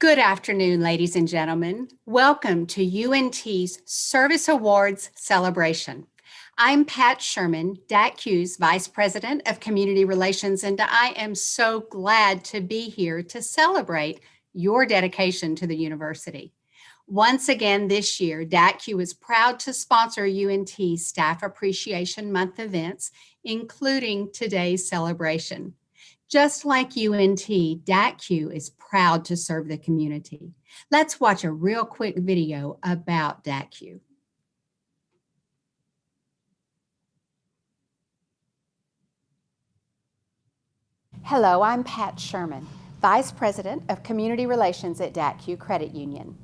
Good afternoon, ladies and gentlemen. Welcome to UNT's Service Awards celebration. I'm Pat Sherman, DATCU's Vice President of Community Relations, and I am so glad to be here to celebrate your dedication to the university. Once again this year, DATCU is proud to sponsor UNT Staff Appreciation Month events, including today's celebration. Just like UNT, DATCU is proud to serve the community. Let's watch a real quick video about DATCU. Hello, I'm Pat Sherman, Vice President of Community Relations at DATCU Credit Union.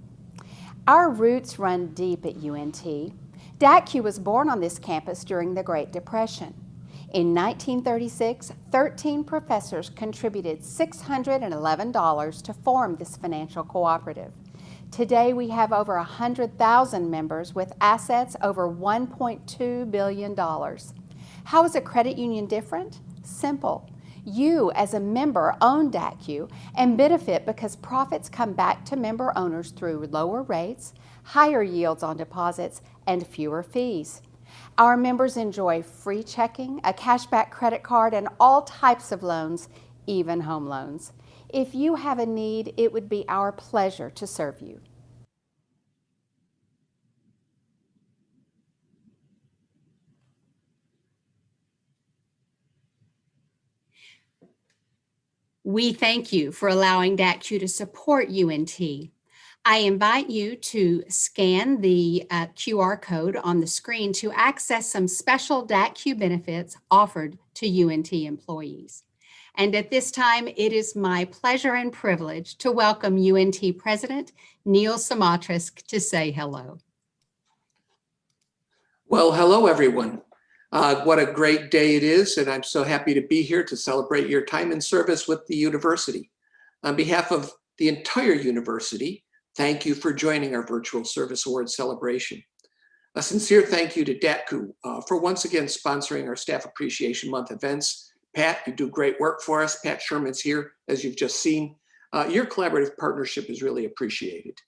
Our roots run deep at UNT. DATCU was born on this campus during the Great Depression. In 1936, 13 professors contributed $611 to form this financial cooperative. Today, we have over 100,000 members with assets over $1.2 billion. How is a credit union different? Simple. You, as a member, own DATCU and benefit because profits come back to member owners through lower rates, higher yields on deposits, and fewer fees. Our members enjoy free checking, a cashback credit card, and all types of loans, even home loans. If you have a need, it would be our pleasure to serve you. We thank you for allowing DATCU to support UNT. I invite you to scan the QR code on the screen to access some special DATCU benefits offered to UNT employees. And at this time, it is my pleasure and privilege to welcome UNT President Neil Sumatras to say hello. Well, hello, everyone. What a great day it is, and I'm so happy to be here to celebrate your time in service with the university. On behalf of the entire university, thank you for joining our virtual Service Awards celebration. A sincere thank you to DATCU for once again sponsoring our Staff Appreciation Month events. Pat, you do great work for us. Pat Sherman's here, as you've just seen. Your collaborative partnership is really appreciated.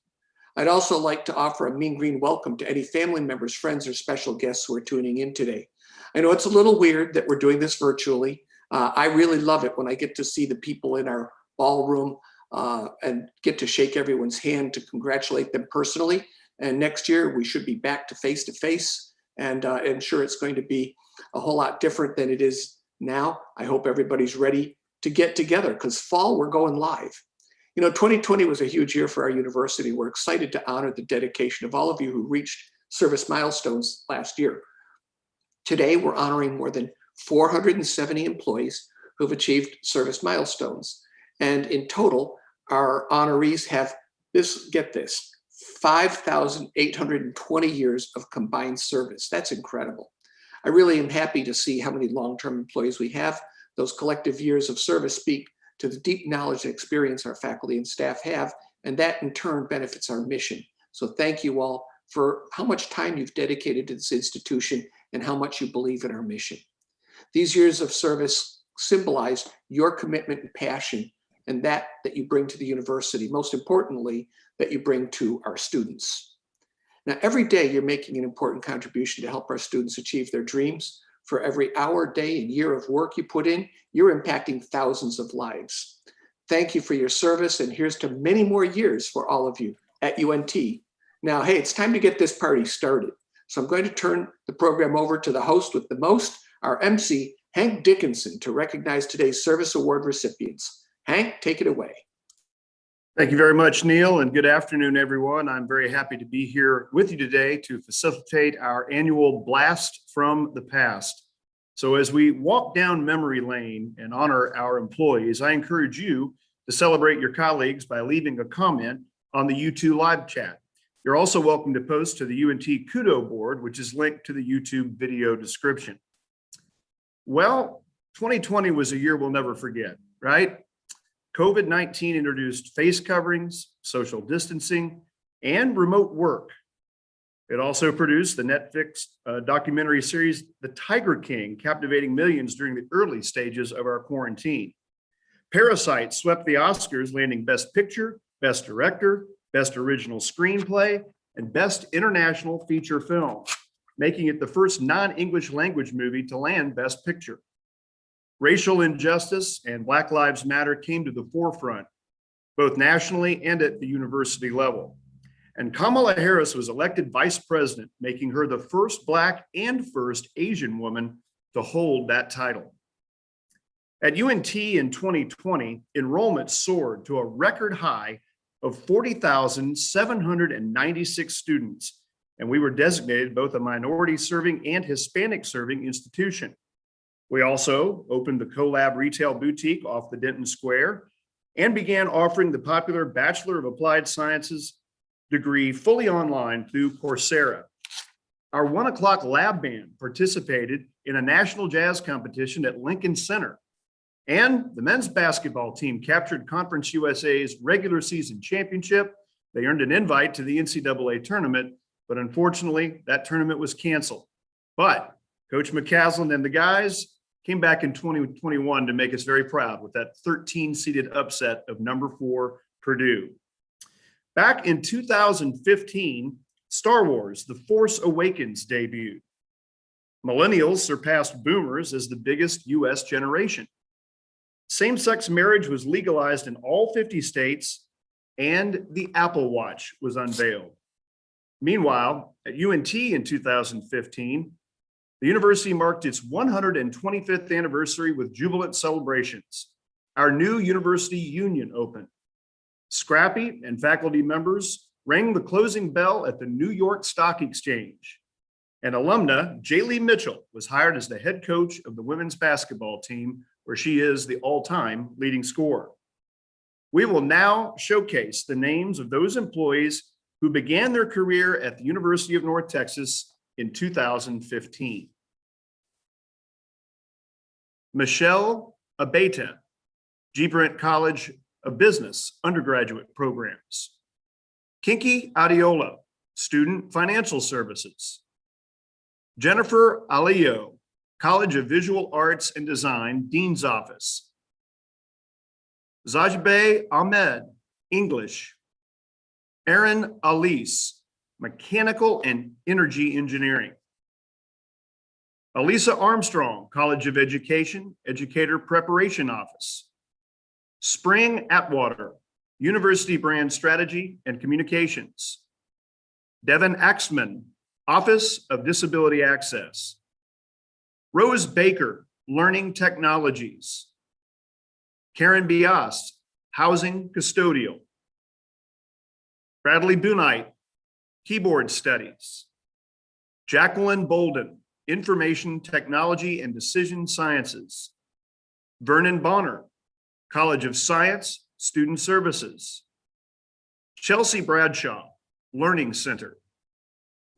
I'd also like to offer a mean green welcome to any family members, friends, or special guests who are tuning in today. I know it's a little weird that we're doing this virtually. I really love it when I get to see the people in our ballroom and get to shake everyone's hand to congratulate them personally. And next year we should be back to face, and I'm sure it's going to be a whole lot different than it is now. I hope everybody's ready to get together because fall we're going live. You know, 2020 was a huge year for our university. We're excited to honor the dedication of all of you who reached service milestones last year. Today, we're honoring more than 470 employees who've achieved service milestones. And in total, our honorees have get this, 5,820 years of combined service. That's incredible. I really am happy to see how many long-term employees we have. Those collective years of service speak to the deep knowledge and experience our faculty and staff have, and that in turn benefits our mission. So thank you all for how much time you've dedicated to this institution and how much you believe in our mission. These years of service symbolize your commitment and passion and that you bring to the university, most importantly, that you bring to our students. Now, every day you're making an important contribution to help our students achieve their dreams. For every hour, day, and year of work you put in, you're impacting thousands of lives. Thank you for your service, and here's to many more years for all of you at UNT. Now, hey, it's time to get this party started. So I'm going to turn the program over to the host with the most, our MC, Hank Dickinson, to recognize today's Service Award recipients. Hank, take it away. Thank you very much, Neil, and good afternoon, everyone. I'm very happy to be here with you today to facilitate our annual Blast from the Past. So as we walk down memory lane and honor our employees, I encourage you to celebrate your colleagues by leaving a comment on the YouTube live chat. You're also welcome to post to the UNT Kudoboard, which is linked to the YouTube video description. Well, 2020 was a year we'll never forget, right? COVID-19 introduced face coverings, social distancing, and remote work. It also produced the Netflix documentary series, The Tiger King, captivating millions during the early stages of our quarantine. Parasite swept the Oscars, landing Best Picture, Best Director, Best Original Screenplay, and Best International Feature Film, making it the first non-English language movie to land Best Picture. Racial injustice and Black Lives Matter came to the forefront, both nationally and at the university level. And Kamala Harris was elected vice president, making her the first Black and first Asian woman to hold that title. At UNT in 2020, enrollment soared to a record high of 40,796 students, and we were designated both a minority serving and Hispanic serving institution. We also opened the CoLab Retail Boutique off the Denton Square and began offering the popular Bachelor of Applied Sciences degree fully online through Coursera. Our 1 o'clock lab band participated in a national jazz competition at Lincoln Center. And the men's basketball team captured Conference USA's regular season championship. They earned an invite to the NCAA tournament, but unfortunately that tournament was canceled. But Coach McCaslin and the guys came back in 2021 to make us very proud with that 13-seeded upset of number 4 Purdue. Back in 2015, Star Wars: The Force Awakens debuted. Millennials surpassed boomers as the biggest US generation. Same-sex marriage was legalized in all 50 states, and the Apple Watch was unveiled. Meanwhile, at UNT in 2015, the university marked its 125th anniversary with jubilant celebrations. Our new university union opened. Scrappy and faculty members rang the closing bell at the New York Stock Exchange. And alumna Jaylee Mitchell was hired as the head coach of the women's basketball team, where she is the all-time leading scorer. We will now showcase the names of those employees who began their career at the University of North Texas in 2015. Michelle Abeta, G. Brent College of Business undergraduate programs. Kinky Adiola, Student Financial Services. Jennifer Alio, College of Visual Arts and Design, Dean's Office. Zajbe Ahmed, English. Aaron Alice, Mechanical and Energy Engineering. Elisa Armstrong, College of Education, Educator Preparation Office. Spring Atwater, University Brand Strategy and Communications. Devin Axman, Office of Disability Access. Rose Baker, Learning Technologies. Karen Biast, Housing Custodial. Bradley Bunite, Keyboard Studies. Jacqueline Bolden, Information Technology and Decision Sciences. Vernon Bonner, College of Science, Student Services. Chelsea Bradshaw, Learning Center.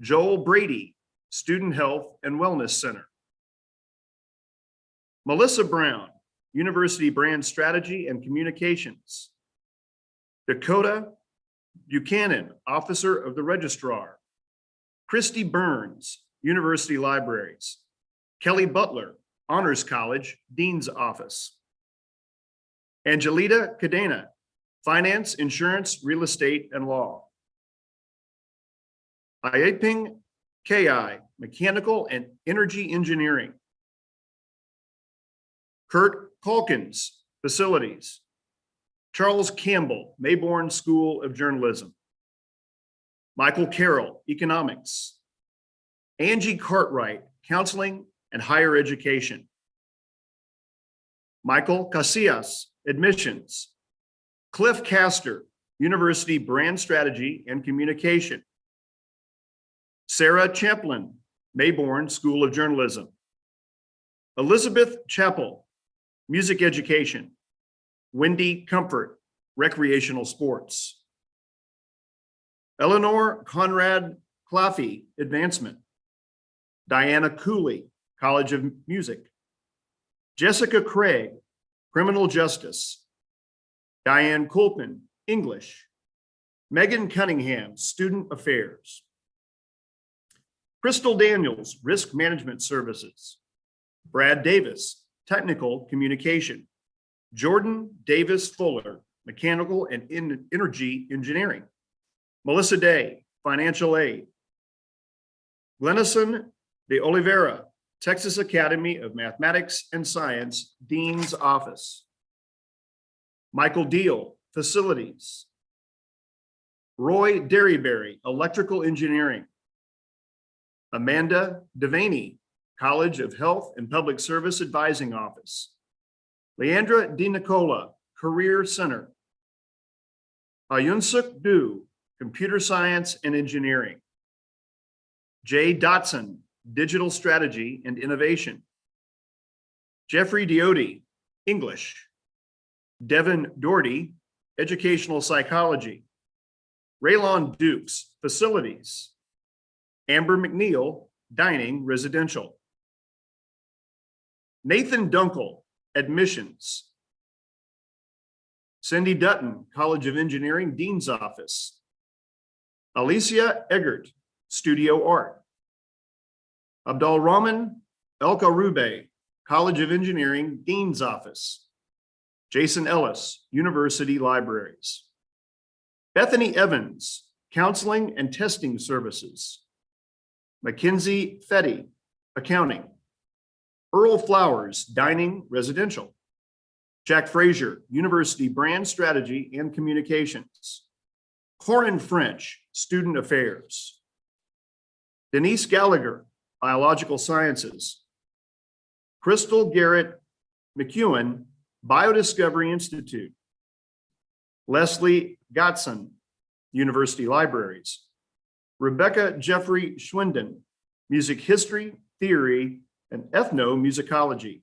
Joel Brady, Student Health and Wellness Center. Melissa Brown, University Brand Strategy and Communications. Dakota Buchanan, Officer of the Registrar. Christy Burns, University Libraries. Kelly Butler, Honors College, Dean's Office. Angelita Cadena, Finance, Insurance, Real Estate, and Law. Ayaping Ki, Mechanical and Energy Engineering. Kurt Calkins, Facilities. Charles Campbell, Mayborn School of Journalism. Michael Carroll, Economics. Angie Cartwright, Counseling and Higher Education. Michael Casillas, Admissions. Cliff Castor, University Brand Strategy and Communication. Sarah Champlin, Mayborn School of Journalism. Elizabeth Chappell, Music Education. Wendy Comfort, Recreational Sports. Eleanor Conrad Claffey, Advancement. Diana Cooley, College of Music. Jessica Craig, Criminal Justice. Diane Colpin, English. Megan Cunningham, Student Affairs. Crystal Daniels, Risk Management Services. Brad Davis, Technical Communication. Jordan Davis Fuller, Mechanical and Energy Engineering. Melissa Day, Financial Aid. Glenison de Oliveira, Texas Academy of Mathematics and Science, Dean's Office. Michael Deal, Facilities. Roy Derryberry, Electrical Engineering. Amanda Devaney, College of Health and Public Service Advising Office. Leandra Di Nicola, Career Center. Ayunsuk Du, Computer Science and Engineering. Jay Dotson, Digital Strategy and Innovation. Jeffrey Diodi, English. Devin Doherty, Educational Psychology. Raylon Dukes, Facilities. Amber McNeil, Dining, Residential. Nathan Dunkel, Admissions. Cindy Dutton, College of Engineering, Dean's Office. Alicia Eggert, Studio Art. Abdul Rahman El Karube, College of Engineering, Dean's Office. Jason Ellis, University Libraries. Bethany Evans, Counseling and Testing Services. Mackenzie Fetty, Accounting. Earl Flowers, Dining, Residential. Jack Frazier, University Brand Strategy and Communications. Corin French, Student Affairs. Denise Gallagher, Biological Sciences. Crystal Garrett McEwen, Biodiscovery Institute. Leslie Gotson, University Libraries. Rebecca Jeffrey Schwinden, Music History, Theory, and Ethnomusicology.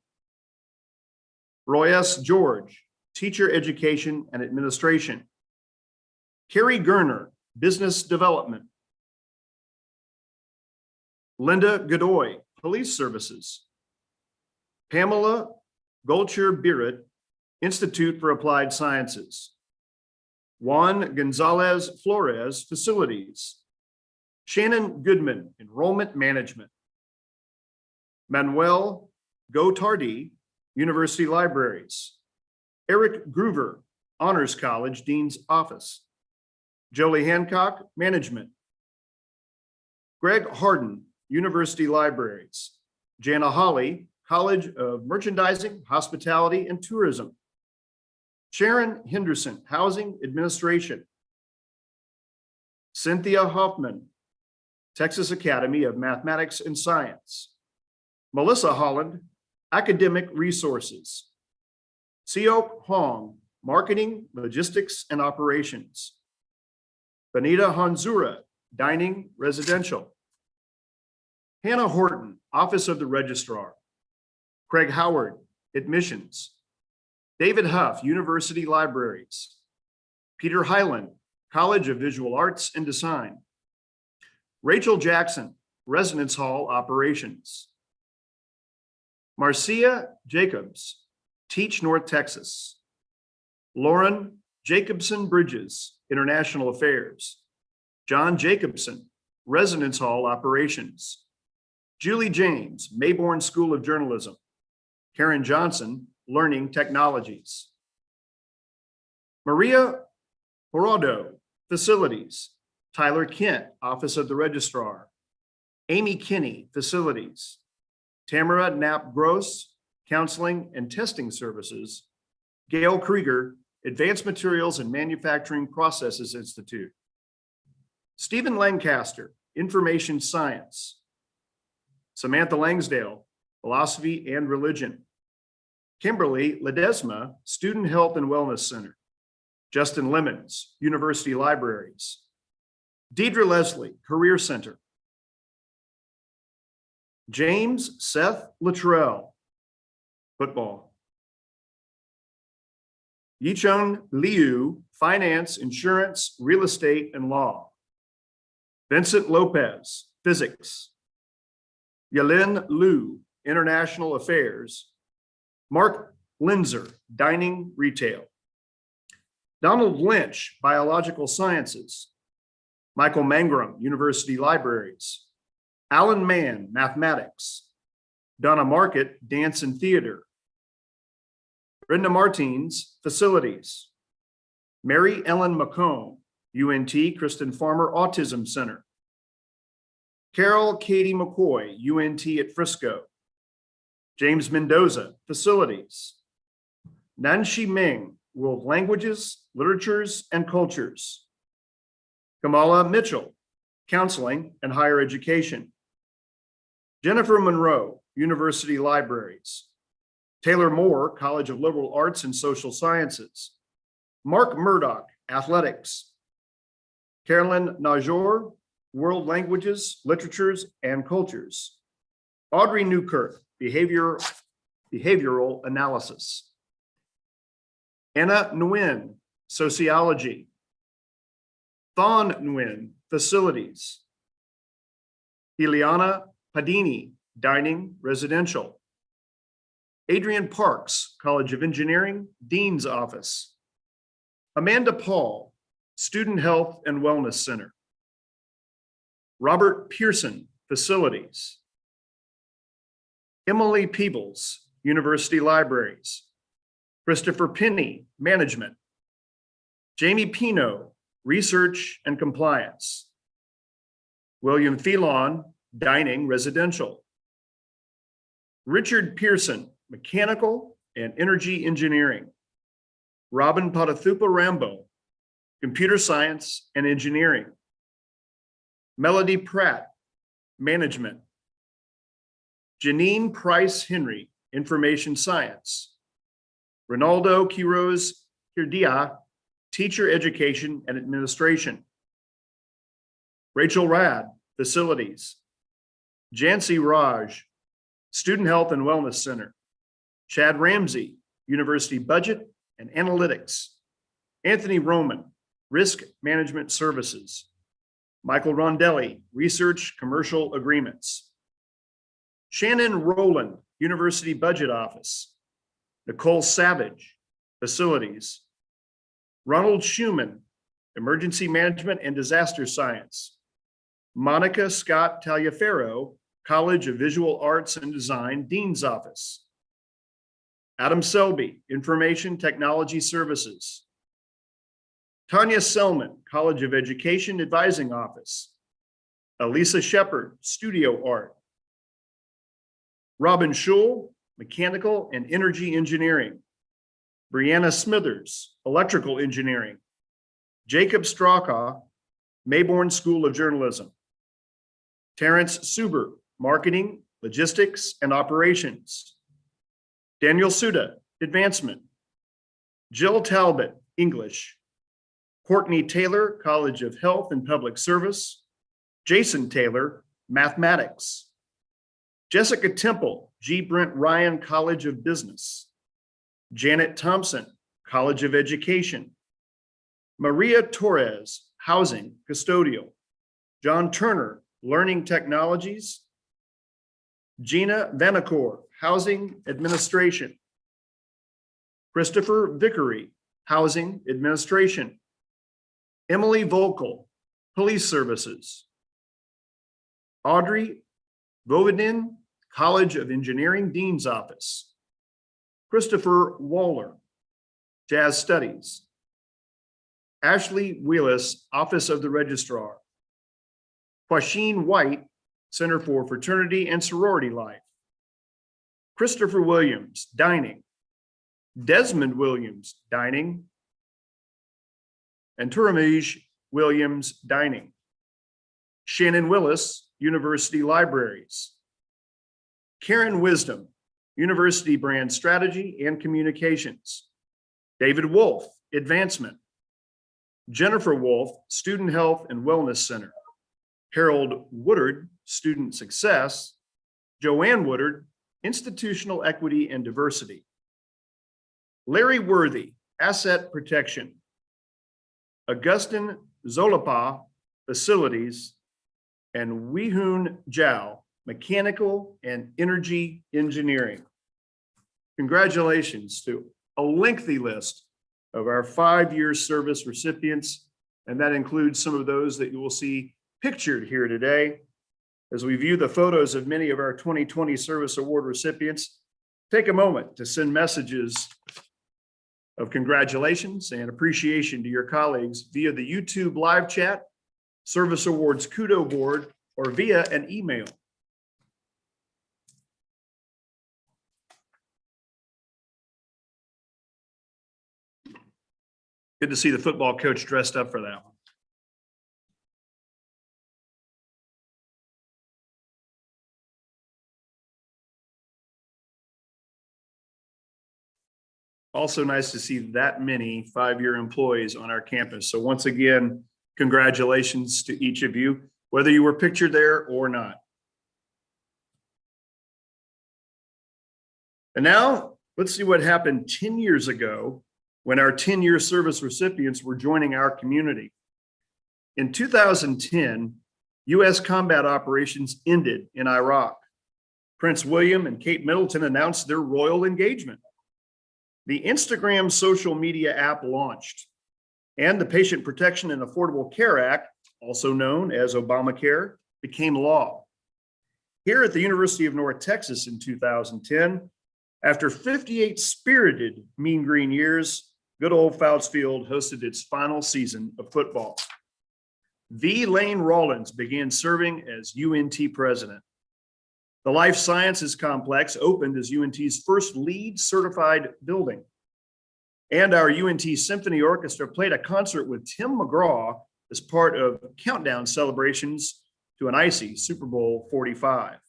Roy S. George, Teacher Education and Administration. Carrie Gerner, Business Development. Linda Godoy, Police Services. Pamela Golcher-Birrett, Institute for Applied Sciences. Juan Gonzalez Flores, Facilities. Shannon Goodman, Enrollment Management. Manuel Gotardi, University Libraries. Eric Groover, Honors College, Dean's Office. Jolie Hancock, Management. Greg Harden, University Libraries. Jana Holly, College of Merchandising, Hospitality, and Tourism. Sharon Henderson, Housing Administration. Cynthia Hoffman, Texas Academy of Mathematics and Science. Melissa Holland, Academic Resources. Seok Hong, Marketing, Logistics, and Operations. Benita Hanzura, Dining, Residential. Hannah Horton, Office of the Registrar. Craig Howard, Admissions. David Huff, University Libraries. Peter Hyland, College of Visual Arts and Design. Rachel Jackson, Residence Hall Operations. Marcia Jacobs, Teach North Texas. Lauren Jacobson Bridges, International Affairs. John Jacobson, Residence Hall Operations. Julie James, Mayborn School of Journalism. Karen Johnson, Learning Technologies. Maria Horado, Facilities. Tyler Kent, Office of the Registrar. Amy Kinney, Facilities. Tamara Knapp Gross, Counseling and Testing Services. Gail Krieger, Advanced Materials and Manufacturing Processes Institute. Stephen Lancaster, Information Science. Samantha Langsdale, Philosophy and Religion. Kimberly Ledesma, Student Health and Wellness Center. Justin Lemons, University Libraries. Deidre Leslie, Career Center. James Seth Luttrell, Football. Yichun Liu, Finance, Insurance, Real Estate, and Law. Vincent Lopez, Physics. Yalin Liu, International Affairs. Mark Linzer, Dining, Retail. Donald Lynch, Biological Sciences. Michael Mangrum, University Libraries. Alan Mann, Mathematics. Donna Market, Dance and Theater. Brenda Martins, Facilities. Mary Ellen McComb, UNT Kristen Farmer Autism Center. Carol Katie McCoy, UNT at Frisco. James Mendoza, Facilities. Nanshi Ming, World Languages, Literatures, and Cultures. Kamala Mitchell, Counseling and Higher Education. Jennifer Monroe, University Libraries. Taylor Moore, College of Liberal Arts and Social Sciences. Mark Murdoch, Athletics. Carolyn Najor, World Languages, Literatures, and Cultures. Audrey Newkirk, Behavioral Analysis. Anna Nguyen, Sociology. Thon Nguyen, Facilities. Ileana Padini, Dining, Residential. Adrian Parks, College of Engineering, Dean's Office. Amanda Paul, Student Health and Wellness Center. Robert Pearson, Facilities. Emily Peebles, University Libraries. Christopher Penny, Management. Jamie Pino, Research and Compliance. William Phelon, Dining, Residential. Richard Pearson, Mechanical and Energy Engineering. Robin Patathupa Rambo, Computer Science and Engineering. Melody Pratt, Management. Janine Price Henry, Information Science. Ronaldo Quiroz Hirdia, Teacher Education and Administration. Rachel Rad, Facilities. Jancy Raj, Student Health and Wellness Center. Chad Ramsey, University Budget and Analytics. Anthony Roman, Risk Management Services. Michael Rondelli, Research Commercial Agreements. Shannon Rowland, University Budget Office. Nicole Savage, Facilities. Ronald Schumann, Emergency Management and Disaster Science. Monica Scott Taliaferro, College of Visual Arts and Design, Dean's Office. Adam Selby, Information Technology Services. Tanya Selman, College of Education Advising Office. Elisa Shepard, Studio Art. Robin Schul, Mechanical and Energy Engineering. Brianna Smithers, Electrical Engineering. Jacob Straka, Mayborn School of Journalism. Terrence Suber, Marketing, Logistics, and Operations. Daniel Suda, Advancement. Jill Talbot, English. Courtney Taylor, College of Health and Public Service. Jason Taylor, Mathematics. Jessica Temple, G. Brent Ryan, College of Business. Janet Thompson, College of Education. Maria Torres, Housing, Custodial. John Turner, Learning Technologies. Gina Vanacore, Housing Administration. Christopher Vickery, Housing Administration. Emily Volkel, Police Services. Audrey Vovedin, College of Engineering, Dean's Office. Christopher Waller, Jazz Studies. Ashley Wheelis, Office of the Registrar. Quasheen White, Center for Fraternity and Sorority Life. Christopher Williams, Dining. Desmond Williams, Dining. And Turamij Williams, Dining. Shannon Willis, University Libraries. Karen Wisdom, University Brand Strategy and Communications. David Wolf, Advancement. Jennifer Wolf, Student Health and Wellness Center. Harold Woodard, Student Success. Joanne Woodard, Institutional Equity and Diversity. Larry Worthy, Asset Protection. Augustin Zolapa, Facilities. And Wihun Zhao, Mechanical and Energy Engineering. Congratulations to a lengthy list of our 5-year service recipients, and that includes some of those that you will see pictured here today. As we view the photos of many of our 2020 Service Award recipients, take a moment to send messages of congratulations and appreciation to your colleagues via the YouTube live chat, Service Awards Kudoboard, or via an email. Good to see the football coach dressed up for that one. Also nice to see that many five-year employees on our campus. So once again, congratulations to each of you, whether you were pictured there or not. And now let's see what happened 10 years ago when our 10-year service recipients were joining our community. In 2010, U.S. combat operations ended in Iraq. Prince William and Kate Middleton announced their royal engagement. The Instagram social media app launched, and the Patient Protection and Affordable Care Act, also known as Obamacare, became law. Here at the University of North Texas in 2010, after 58 spirited Mean Green years, good old Foutsfield hosted its final season of football. V. Lane Rawlins began serving as UNT president. The Life Sciences Complex opened as UNT's first LEED certified building. And our UNT Symphony Orchestra played a concert with Tim McGraw as part of countdown celebrations to an icy Super Bowl 45.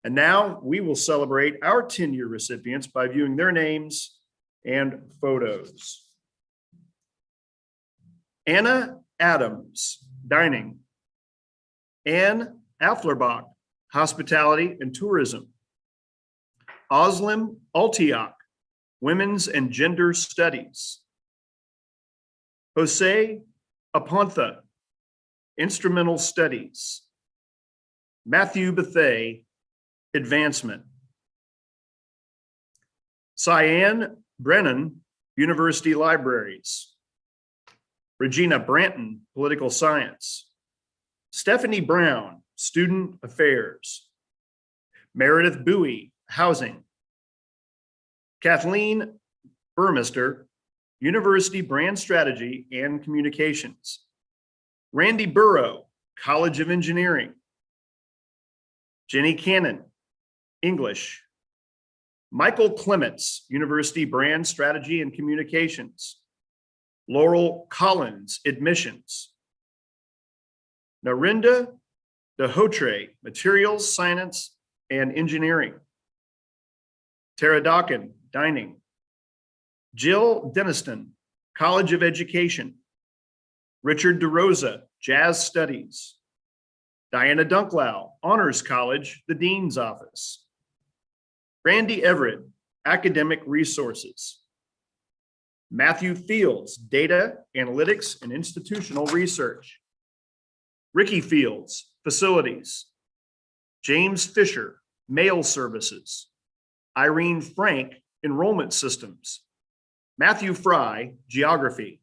And now we will celebrate our 10-year recipients by viewing their names and photos. Anna Adams, dining. Ann Afflerbach, hospitality and tourism. Oslim Altiak, women's and gender studies. Jose Aponte, instrumental studies. Matthew Bethay, advancement. Cyan Brennan, university libraries. Regina Branton, political science. Stephanie Brown, student affairs. Meredith Bowie, housing. Kathleen Burmester, university brand strategy and communications. Randy Burrow, College of Engineering. Jenny Cannon, English. Michael Clements, university brand strategy and communications. Laurel Collins, admissions. Narinda Dahotre, materials, science, and engineering. Tara Dawkin, dining. Jill Deniston, College of Education. Richard DeRosa, jazz studies. Diana Dunklow, Honors College, the Dean's Office. Randy Everett, academic resources. Matthew Fields, data, analytics, and institutional research. Ricky Fields, facilities. James Fisher, mail services. Irene Frank, enrollment systems. Matthew Fry, geography.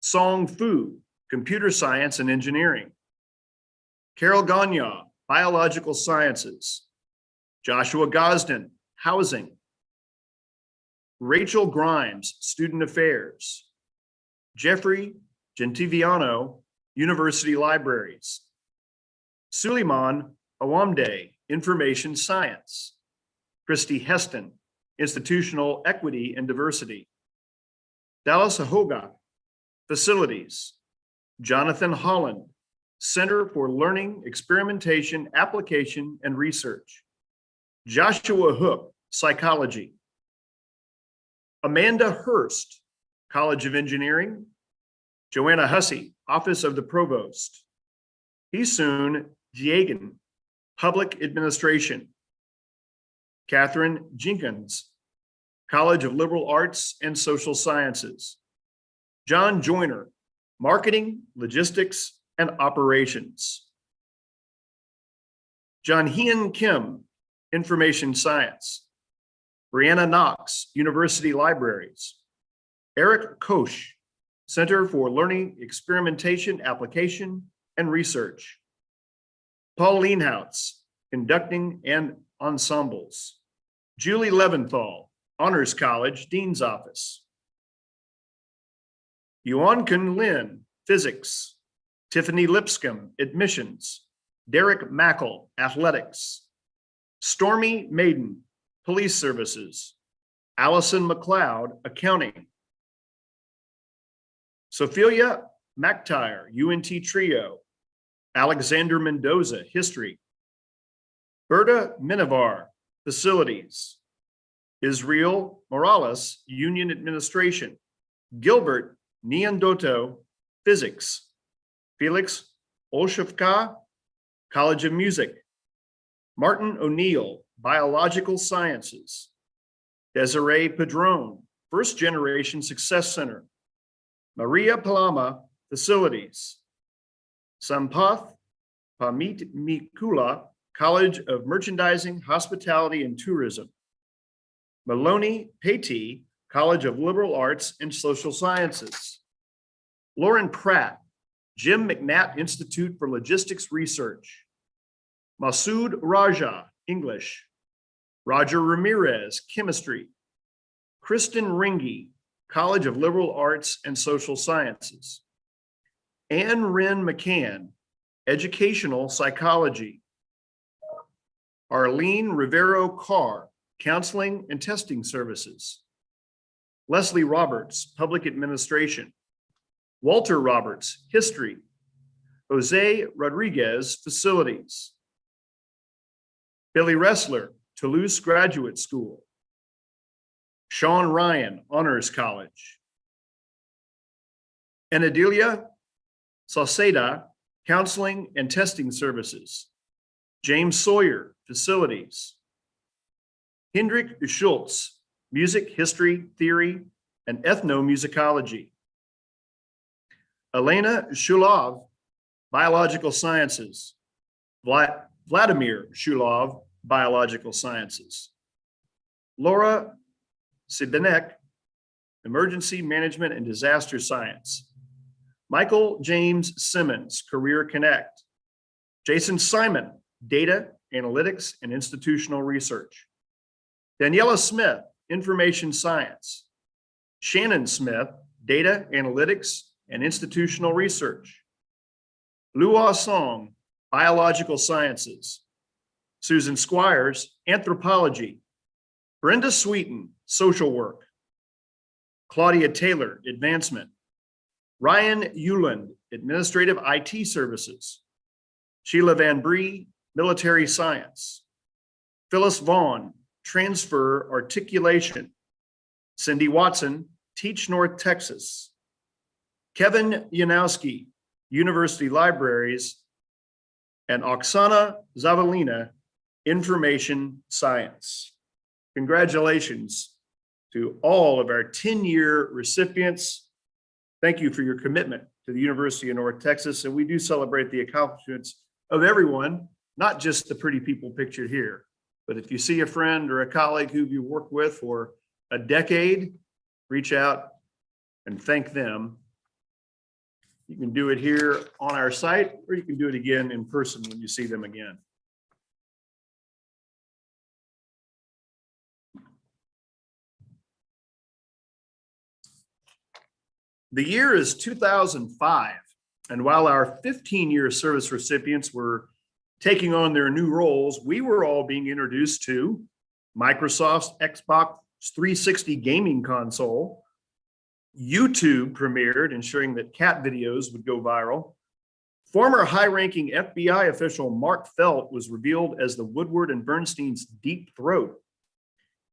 Song Fu, computer science and engineering. Carol Gagnon, biological sciences. Joshua Gosden, housing. Rachel Grimes, student affairs. Jeffrey Gentiviano, university libraries. Suleiman Awamde, information science. Christy Heston, institutional equity and diversity. Dallas Ahoga, facilities. Jonathan Holland, Center for Learning, Experimentation, Application, and Research. Joshua Hook, psychology. Amanda Hurst, College of Engineering. Joanna Hussey, Office of the Provost. Hisun Jiagan, Public Administration. Catherine Jenkins, College of Liberal Arts and Social Sciences. John Joyner, Marketing, Logistics, and Operations. John Hien Kim, Information Science. Brianna Knox, University Libraries. Eric Koch, Center for Learning, Experimentation, Application, and Research. Paul Lienhaus, Conducting and Ensembles. Julie Leventhal, Honors College, Dean's Office. Yuan Lin, Physics. Tiffany Lipscomb, Admissions. Derek Mackle, Athletics. Stormy Maiden, Police Services. Allison McLeod, Accounting. Sophia McTire, UNT Trio. Alexander Mendoza, History. Berta Minivar, Facilities. Israel Morales, Union Administration. Gilbert Niandoto, Physics. Felix Olshevka, College of Music. Martin O'Neill, Biological Sciences. Desiree Padron, First Generation Success Center. Maria Palama, Facilities. Sampath Pamit Mikula, College of Merchandising, Hospitality, and Tourism. Maloney Patey, College of Liberal Arts and Social Sciences. Lauren Pratt, Jim McNatt Institute for Logistics Research. Masood Raja, English. Roger Ramirez, Chemistry. Kristen Ringy, College of Liberal Arts and Social Sciences. Anne Wren McCann, Educational Psychology. Arlene Rivero Carr, Counseling and Testing Services. Leslie Roberts, Public Administration. Walter Roberts, History. Jose Rodriguez, Facilities. Billy Ressler, Toulouse Graduate School. Sean Ryan, Honors College. Anadelia Sauceda, Counseling and Testing Services. James Sawyer, Facilities. Hendrik Schultz, Music, History, Theory, and Ethnomusicology. Elena Shulov, Biological Sciences. Vladimir Shulov, Biological Sciences. Laura Sibenek, Emergency Management and Disaster Science. Michael James Simmons, Career Connect. Jason Simon, Data, Analytics, and Institutional Research. Daniela Smith, Information Science. Shannon Smith, Data, Analytics, and Institutional Research. Luo Song, Biological Sciences. Susan Squires, Anthropology. Brenda Sweeten, Social Work. Claudia Taylor, Advancement. Ryan Euland, Administrative IT Services. Sheila Van Bree, Military Science. Phyllis Vaughn, Transfer Articulation. Cindy Watson, Teach North Texas. Kevin Yanowski, University Libraries. And Oksana Zavalina, Information Science. Congratulations to all of our 10-year recipients. Thank you for your commitment to the University of North Texas. And we do celebrate the accomplishments of everyone, not just the pretty people pictured here. But if you see a friend or a colleague who you worked with for a decade, reach out and thank them. You can do it here on our site, or you can do it again in person when you see them again. The year is 2005, and while our 15-year service recipients were taking on their new roles, we were all being introduced to Microsoft's Xbox 360 gaming console. YouTube premiered, ensuring that cat videos would go viral. Former high-ranking FBI official Mark Felt was revealed as the Woodward and Bernstein's Deep Throat.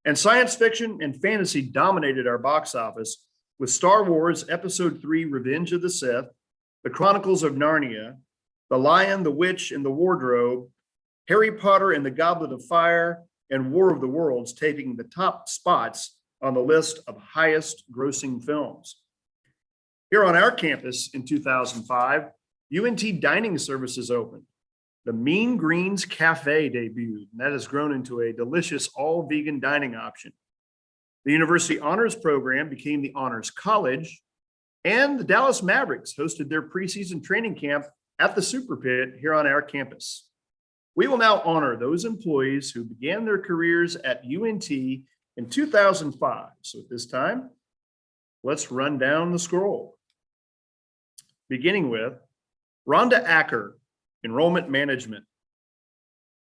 And science fiction and fantasy dominated our box office, with Star Wars Episode 3, Revenge of the Sith, The Chronicles of Narnia, The Lion, the Witch, and the Wardrobe, Harry Potter and the Goblet of Fire, and War of the Worlds taking the top spots on the list of highest grossing films. Here on our campus in 2005, UNT dining services opened. The Mean Greens Cafe debuted, and that has grown into a delicious all-vegan dining option. The University Honors Program became the Honors College, and the Dallas Mavericks hosted their preseason training camp at the Super Pit here on our campus. We will now honor those employees who began their careers at UNT in 2005. So at this time, let's run down the scroll. Beginning with Rhonda Acker, Enrollment Management.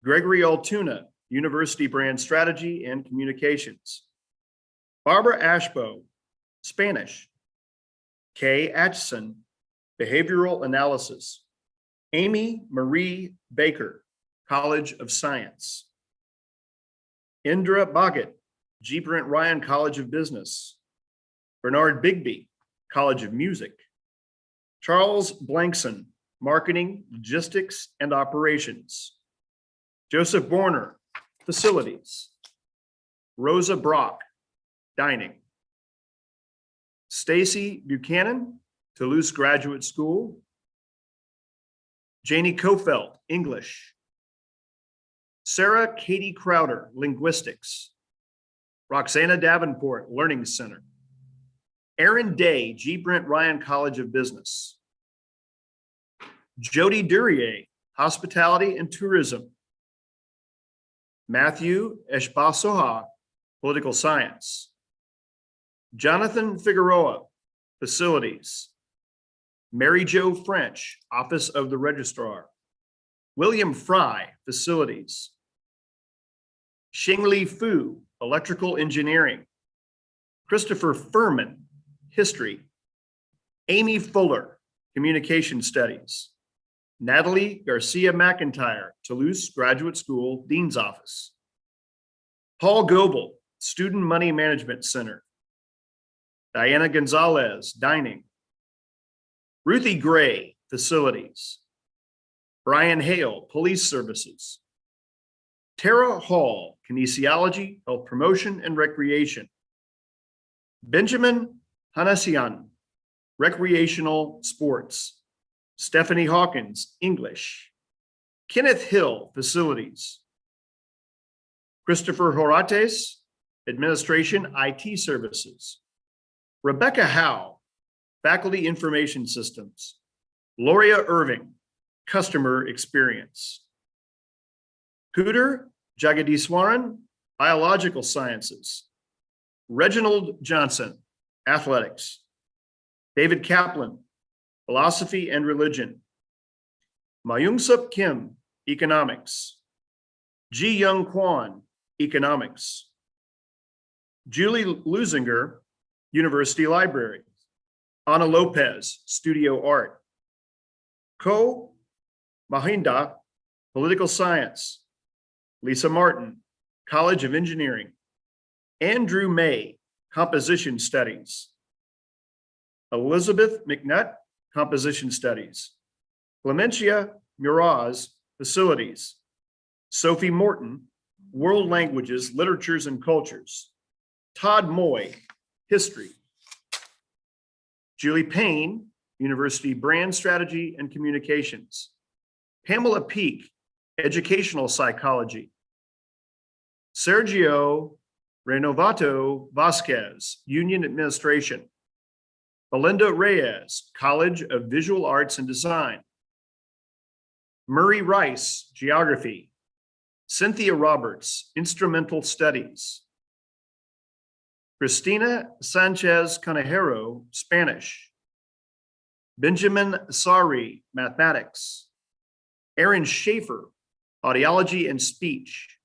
Gregory Altuna, University Brand Strategy and Communications. Barbara Ashbo, Spanish. Kay Atchison, Behavioral Analysis. Amy Marie Baker, College of Science. Indra Bhagat, G. Brent Ryan College of Business. Bernard Bigby, College of Music. Charles Blankson, Marketing, Logistics, and Operations. Joseph Borner, Facilities. Rosa Brock, Dining. Stacy Buchanan, Toulouse Graduate School. Janie Kofelt, English. Sarah Katie Crowder, Linguistics. Roxana Davenport, Learning Center. Aaron Day, G. Brent Ryan College of Business. Jody Durier, Hospitality and Tourism. Matthew Eshbasoha, Political Science. Jonathan Figueroa, Facilities. Mary Jo French, Office of the Registrar. William Fry, Facilities. Xingli Fu, Electrical Engineering. Christopher Furman, History. Amy Fuller, Communication Studies. Natalie Garcia McIntyre, Toulouse Graduate School, Dean's Office. Paul Goebel, Student Money Management Center. Diana Gonzalez, Dining. Ruthie Gray, Facilities. Brian Hale, Police Services. Tara Hall, Kinesiology, Health Promotion and Recreation. Benjamin Hanasian, Recreational Sports. Stephanie Hawkins, English. Kenneth Hill, Facilities. Christopher Horates, Administration, IT Services. Rebecca Howe, Faculty Information Systems. Loria Irving, Customer Experience. Cooter Jagadiswaran, Biological Sciences. Reginald Johnson, Athletics. David Kaplan, Philosophy and Religion. Mayungsup Kim, Economics. Ji Young Kwan, Economics. Julie Lusinger, University Library. Ana Lopez, Studio Art. Ko Mahinda, Political Science. Lisa Martin, College of Engineering. Andrew May, Composition Studies. Elizabeth McNutt, Composition Studies. Clementia Muraz, Facilities. Sophie Morton, World Languages, Literatures and Cultures. Todd Moy, History. Julie Payne, University Brand Strategy and Communications. Pamela Peak, Educational Psychology. Sergio Renovato Vasquez, Union Administration. Belinda Reyes, College of Visual Arts and Design. Murray Rice, Geography. Cynthia Roberts, Instrumental Studies. Cristina Sanchez Canejero, Spanish. Benjamin Sari, Mathematics. Aaron Schaefer, Audiology and Speech.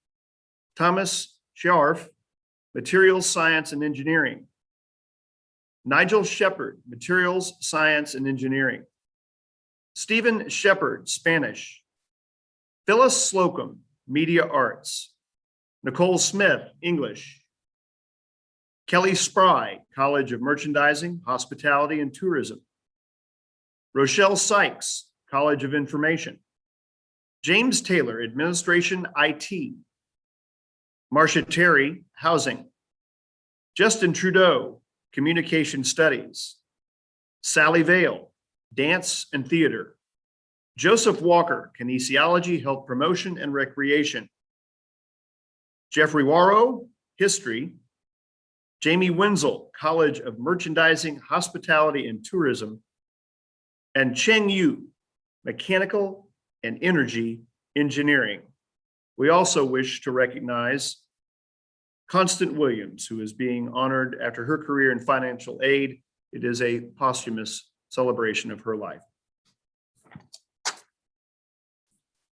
Thomas Scharf, Materials Science and Engineering. Nigel Shepard, Materials Science and Engineering. Stephen Shepard, Spanish. Phyllis Slocum, Media Arts. Nicole Smith, English. Kelly Spry, College of Merchandising, Hospitality and Tourism. Rochelle Sykes, College of Information. James Taylor, Administration, IT. Marcia Terry, Housing. Justin Trudeau, Communication Studies. Sally Vale, Dance and Theater. Joseph Walker, Kinesiology, Health Promotion and Recreation. Jeffrey Warrow, History. Jamie Wenzel, College of Merchandising, Hospitality and Tourism. And Cheng Yu, Mechanical and Energy Engineering. We also wish to recognize Constant Williams, who is being honored after her career in financial aid. It is a posthumous celebration of her life.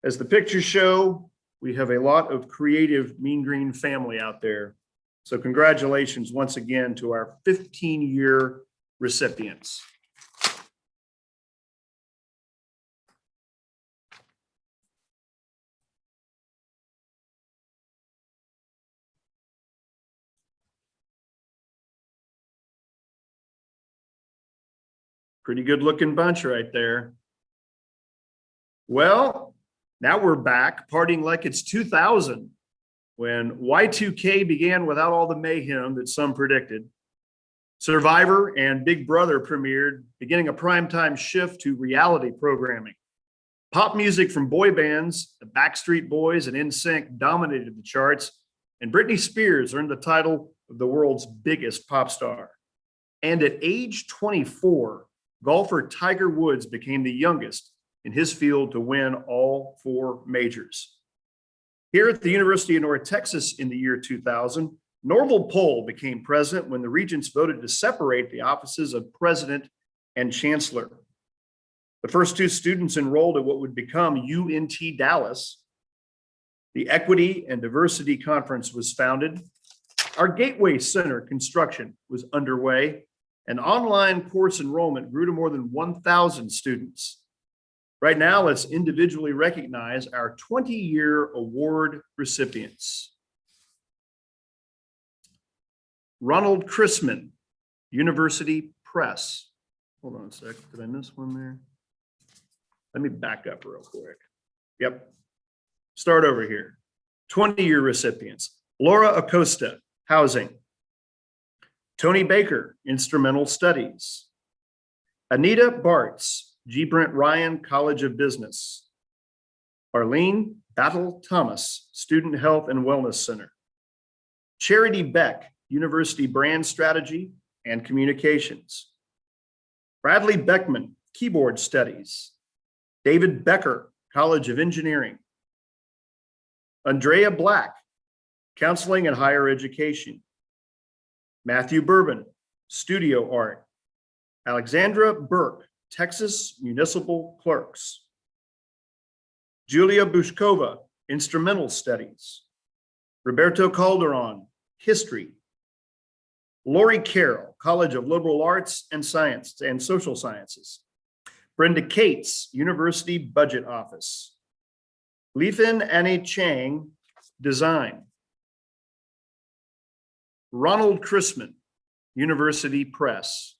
As the pictures show, we have a lot of creative Mean Green family out there. So congratulations once again to our 15-year recipients. Pretty good looking bunch right there. Well, now we're back partying like it's 2000, when Y2K began without all the mayhem that some predicted. Survivor and Big Brother premiered, beginning a primetime shift to reality programming. Pop music from boy bands, the Backstreet Boys and NSYNC dominated the charts, and Britney Spears earned the title of the world's biggest pop star. And at age 24, golfer Tiger Woods became the youngest in his field to win all 4 majors. Here at the University of North Texas in the year 2000, Norval Pole became president when the regents voted to separate the offices of president and chancellor. The first 2 students enrolled at what would become UNT Dallas. The Equity and Diversity Conference was founded. Our Gateway Center construction was underway, and online course enrollment grew to more than 1,000 students. Right now, let's individually recognize our 20-year award recipients. Ronald Chrisman, University Press. Hold on a sec, did I miss one there? Let me back up real quick. Yep, start over here. 20-year recipients. Laura Acosta, Housing. Tony Baker, Instrumental Studies. Anita Bartz, G. Brent Ryan, College of Business. Arlene Battle Thomas, Student Health and Wellness Center. Charity Beck, University Brand Strategy and Communications. Bradley Beckman, Keyboard Studies. David Becker, College of Engineering. Andrea Black, Counseling and Higher Education. Matthew Bourbon, Studio Art. Alexandra Burke, Texas Municipal Clerks. Julia Bushkova, Instrumental Studies. Roberto Calderon, History. Lori Carroll, College of Liberal Arts and Science and Social Sciences. Brenda Cates, University Budget Office. Leifin Annie Chang, Design. Ronald Chrisman, University Press.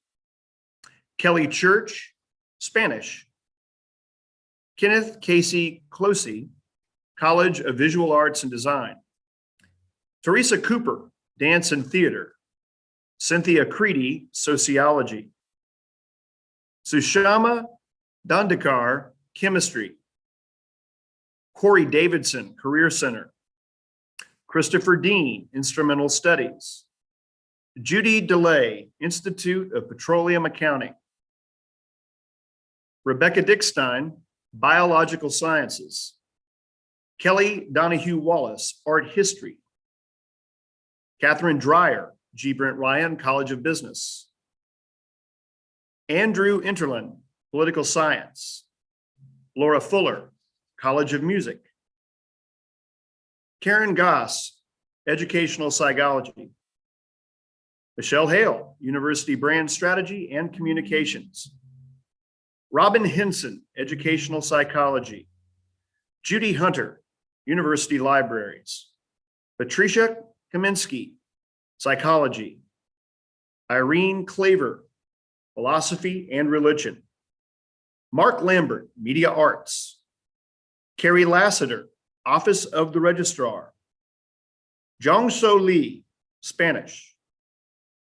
Kelly Church, Spanish. Kenneth Casey Closey, College of Visual Arts and Design. Teresa Cooper, Dance and Theater. Cynthia Creedy, Sociology. Sushama Dandekar, Chemistry. Corey Davidson, Career Center. Christopher Dean, Instrumental Studies. Judy DeLay, Institute of Petroleum Accounting. Rebecca Dickstein, Biological Sciences. Kelly Donahue Wallace, Art History. Catherine Dreyer, G. Brent Ryan, College of Business. Andrew Interland, Political Science. Laura Fuller, College of Music. Karen Goss, Educational Psychology. Michelle Hale, University Brand Strategy and Communications. Robin Henson, Educational Psychology. Judy Hunter, University Libraries. Patricia Kaminsky, Psychology. Irene Claver, Philosophy and Religion. Mark Lambert, Media Arts. Carrie Lassiter, Office of the Registrar. Jongso Lee, Spanish.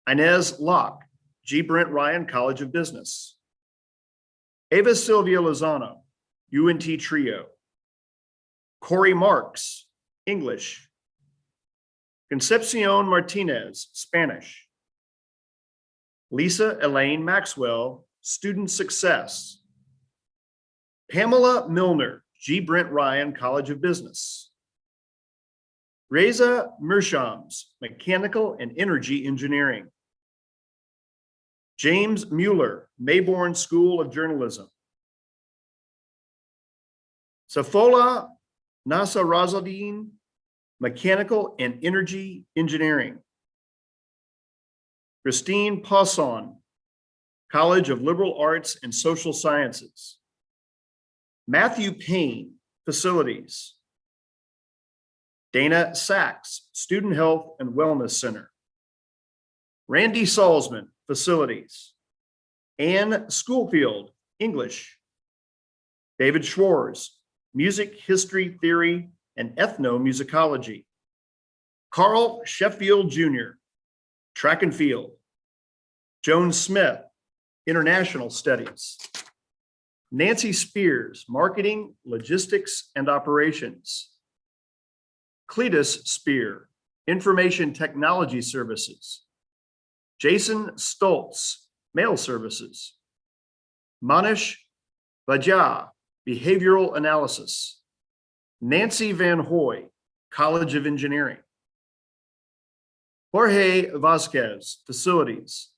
Inez Locke, G. Brent Ryan, College of Business. Ava Sylvia Lozano, UNT Trio. Corey Marks, English. Concepcion Martinez, Spanish. Lisa Elaine Maxwell, Student Success. Pamela Milner, G. Brent Ryan, College of Business. Reza Mershams, Mechanical and Energy Engineering. James Mueller, Mayborn School of Journalism. Safola Nasarazuddin, Mechanical and Energy Engineering. Christine Posson, College of Liberal Arts and Social Sciences. Matthew Payne, Facilities. Dana Sachs, Student Health and Wellness Center. Randy Salzman, Facilities. Ann Schoolfield, English. David Schwartz, Music, History, Theory, and Ethnomusicology. Carl Sheffield Jr., Track and Field. Joan Smith, International Studies. Nancy Spears, Marketing, Logistics, and Operations. Cletus Spear, Information Technology Services. Jason Stoltz, Mail Services. Manish Vajja, Behavioral Analysis. Nancy Van Hoy, College of Engineering. Jorge Vasquez, Facilities.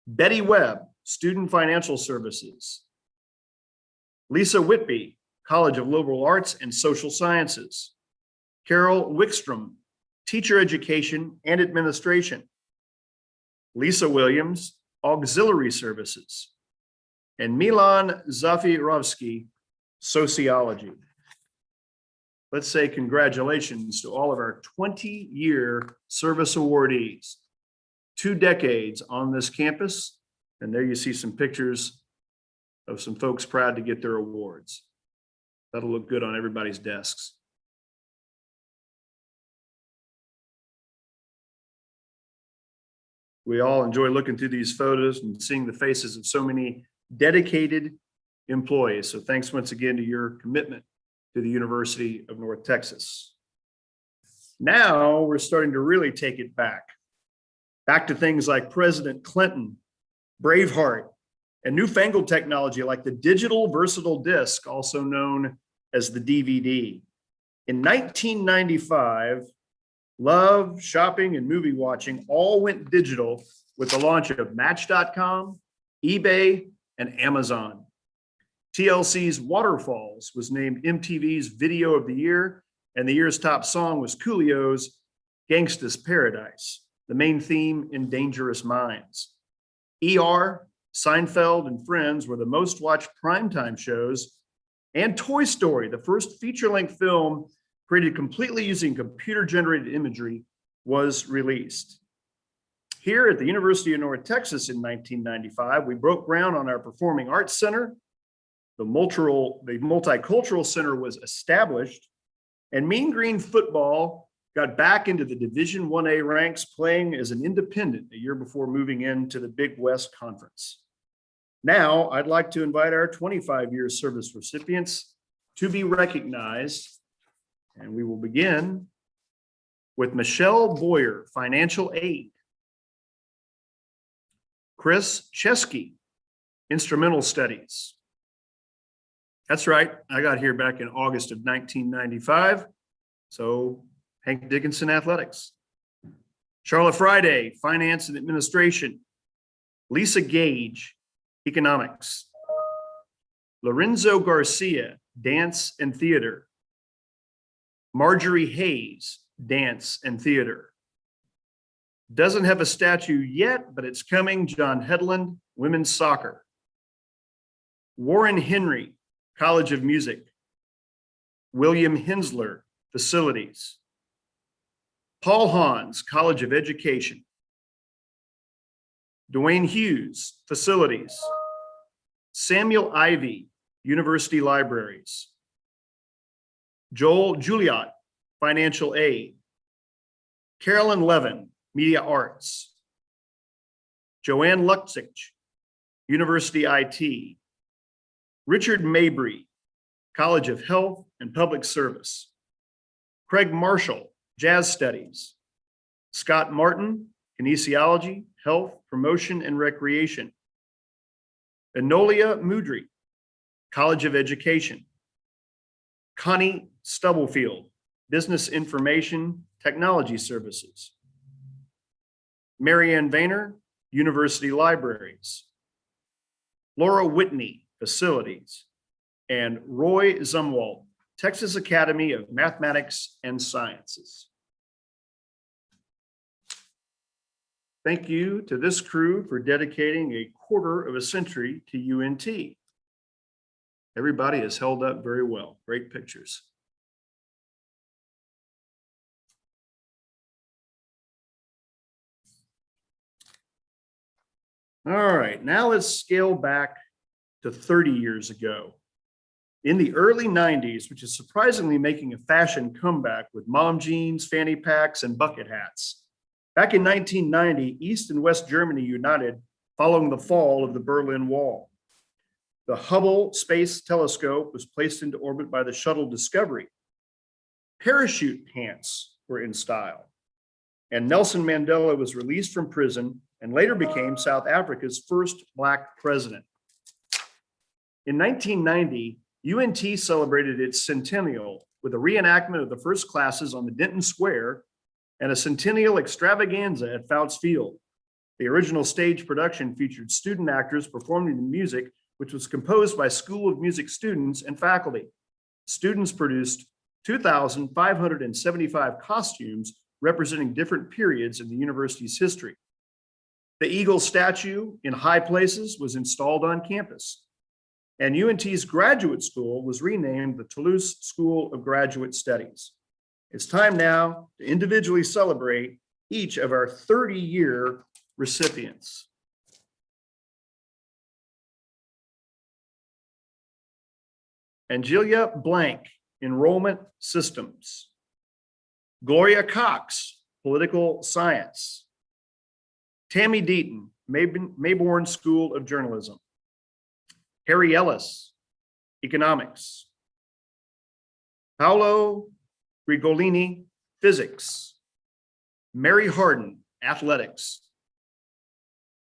Betty Webb, Student Financial Services. Lisa Whitby, College of Liberal Arts and Social Sciences. Carol Wickstrom, Teacher Education and Administration. Lisa Williams, Auxiliary Services. And Milan Zafirovsky, Sociology. Let's say congratulations to all of our 20-year service awardees. 2 decades on this campus, and there you see some pictures of some folks proud to get their awards. That'll look good on everybody's desks. We all enjoy looking through these photos and seeing the faces of so many dedicated employees. So thanks once again to your commitment to the University of North Texas. Now we're starting to really take it back to things like President Clinton, Braveheart, and newfangled technology like the digital versatile disc, also known as the DVD. In 1995, love, shopping, and movie watching all went digital with the launch of Match.com, eBay, and Amazon. TLC's Waterfalls was named MTV's Video of the Year, and the year's top song was Coolio's Gangsta's Paradise, the main theme in Dangerous Minds. ER, Seinfeld, and Friends were the most watched primetime shows, and Toy Story, the first feature-length film created completely using computer-generated imagery, was released. Here at the University of North Texas in 1995, we broke ground on our Performing Arts Center. The Multicultural Center was established, and Mean Green football got back into the Division 1A ranks, playing as an independent a year before moving into the Big West Conference. Now, I'd like to invite our 25-year service recipients to be recognized, and we will begin with Michelle Boyer, Financial Aid. Chris Chesky, Instrumental Studies. That's right, I got here back in August of 1995, so Hank Dickinson Athletics. Charlotte Friday, Finance and Administration. Lisa Gage, Economics. Lorenzo Garcia, Dance and Theater. Marjorie Hayes, Dance and Theater. Doesn't have a statue yet, but it's coming, John Hedlund, Women's Soccer. Warren Henry, College of Music. William Hensler, Facilities. Paul Hans, College of Education. Dwayne Hughes, Facilities. Samuel Ivey, University Libraries. Joel Juliot, Financial Aid. Carolyn Levin, Media Arts. Joanne Luxich, University IT. Richard Mabry, College of Health and Public Service. Craig Marshall, Jazz Studies. Scott Martin, Kinesiology, Health, Promotion, and Recreation. Enolia Mudry, College of Education. Connie Stubblefield, Business Information Technology Services. Marianne Vayner, University Libraries. Laura Whitney, Facilities. And Roy Zumwalt, Texas Academy of Mathematics and Sciences. Thank you to this crew for dedicating a quarter of a century to UNT. Everybody has held up very well. Great pictures. All right, now let's scale back to 30 years ago. In the early 90s, which is surprisingly making a fashion comeback with mom jeans, fanny packs, and bucket hats. Back in 1990, East and West Germany united following the fall of the Berlin Wall. The Hubble Space Telescope was placed into orbit by the shuttle Discovery. Parachute pants were in style. And Nelson Mandela was released from prison and later became South Africa's first Black president. In 1990, UNT celebrated its centennial with a reenactment of the first classes on the Denton Square and a centennial extravaganza at Fouts Field. The original stage production featured student actors performing the music, which was composed by School of Music students and faculty. Students produced 2,575 costumes representing different periods in the university's history. The Eagle statue in high places was installed on campus. And UNT's graduate school was renamed the Toulouse School of Graduate Studies. It's time now to individually celebrate each of our 30-year recipients. Angelia Blank, Enrollment Systems. Gloria Cox, Political Science. Tammy Deaton, Mayborn School of Journalism. Harry Ellis, Economics. Paolo Grigolini, Physics. Mary Harden, Athletics.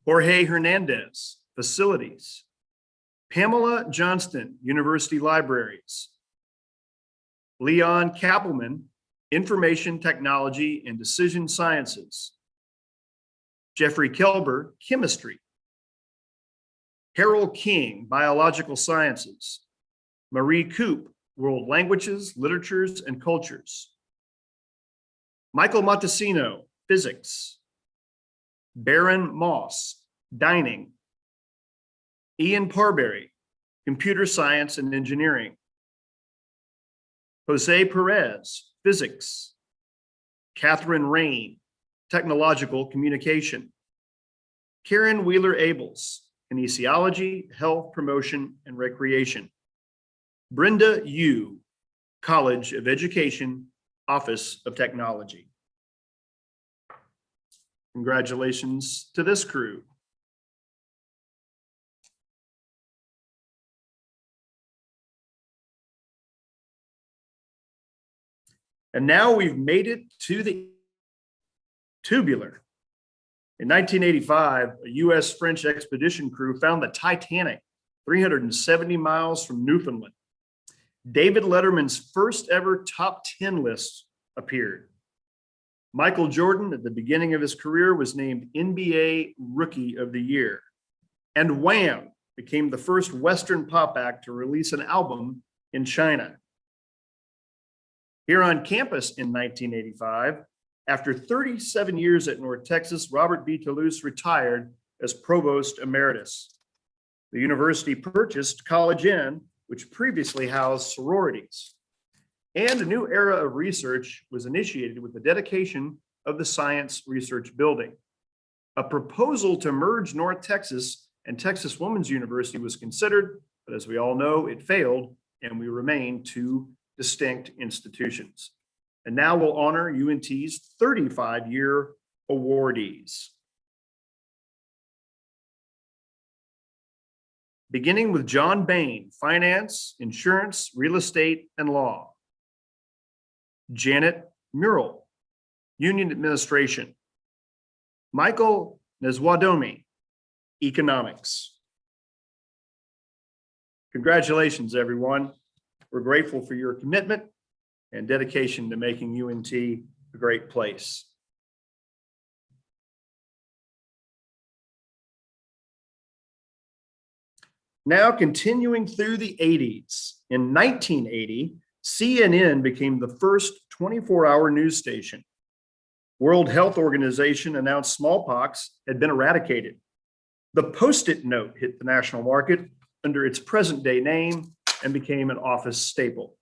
Jorge Hernandez, Facilities. Pamela Johnston, University Libraries. Leon Kappelman, Information Technology and Decision Sciences. Jeffrey Kelber, Chemistry. Harold King, Biological Sciences. Marie Coop, World Languages, Literatures, and Cultures. Michael Montesino, Physics. Baron Moss, Dining. Ian Parberry, Computer Science and Engineering. Jose Perez, Physics. Catherine Rain, Technological Communication. Karen Wheeler-Abels, Kinesiology, Health, Promotion, and Recreation. Brenda Yu, College of Education, Office of Technology. Congratulations to this crew. And now we've made it to the tubular. In 1985, a US-French expedition crew found the Titanic 370 miles from Newfoundland. David Letterman's first ever top 10 list appeared. Michael Jordan, at the beginning of his career, was named NBA Rookie of the Year. And Wham! Became the first Western pop act to release an album in China. Here on campus in 1985, after 37 years at North Texas, Robert B. Toulouse retired as Provost Emeritus. The university purchased College Inn, which previously housed sororities. And a new era of research was initiated with the dedication of the Science Research Building. A proposal to merge North Texas and Texas Women's University was considered, but as we all know, it failed, and we remain two distinct institutions. And now we'll honor UNT's 35-year awardees. Beginning with John Bain, Finance, Insurance, Real Estate, and Law. Janet Murrell, Union Administration. Michael Neswadomi, Economics. Congratulations, everyone. We're grateful for your commitment and dedication to making UNT a great place. Now continuing through the 80s, in 1980, CNN became the first 24-hour news station. World Health Organization announced smallpox had been eradicated. The Post-it note hit the national market under its present-day name and became an office staple.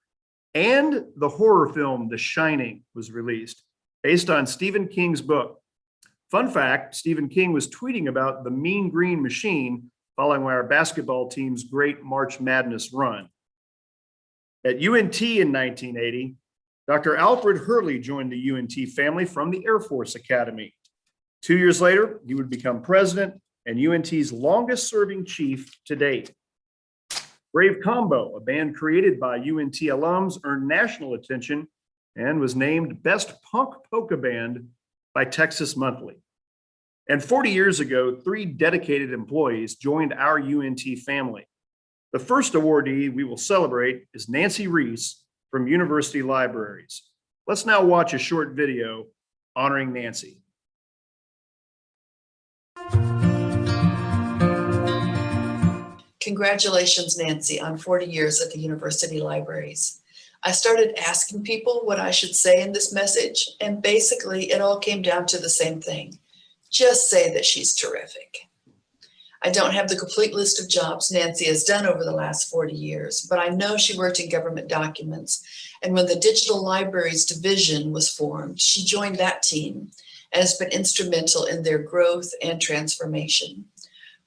And the horror film The Shining was released, based on Stephen King's book. Fun fact, Stephen King was tweeting about the Mean Green Machine following our basketball team's great March Madness run. At UNT in 1980, Dr. Alfred Hurley joined the UNT family from the Air Force Academy. 2 years later, he would become president and UNT's longest serving chief to date. Brave Combo, a band created by UNT alums, earned national attention and was named Best Punk Polka Band by Texas Monthly. And 40 years ago, 3 dedicated employees joined our UNT family. The first awardee we will celebrate is Nancy Reese from University Libraries. Let's now watch a short video honoring Nancy. Congratulations, Nancy, on 40 years at the University Libraries. I started asking people what I should say in this message, and basically it all came down to the same thing. Just say that she's terrific. I don't have the complete list of jobs Nancy has done over the last 40 years, but I know she worked in government documents. And when the Digital Libraries Division was formed, she joined that team and has been instrumental in their growth and transformation.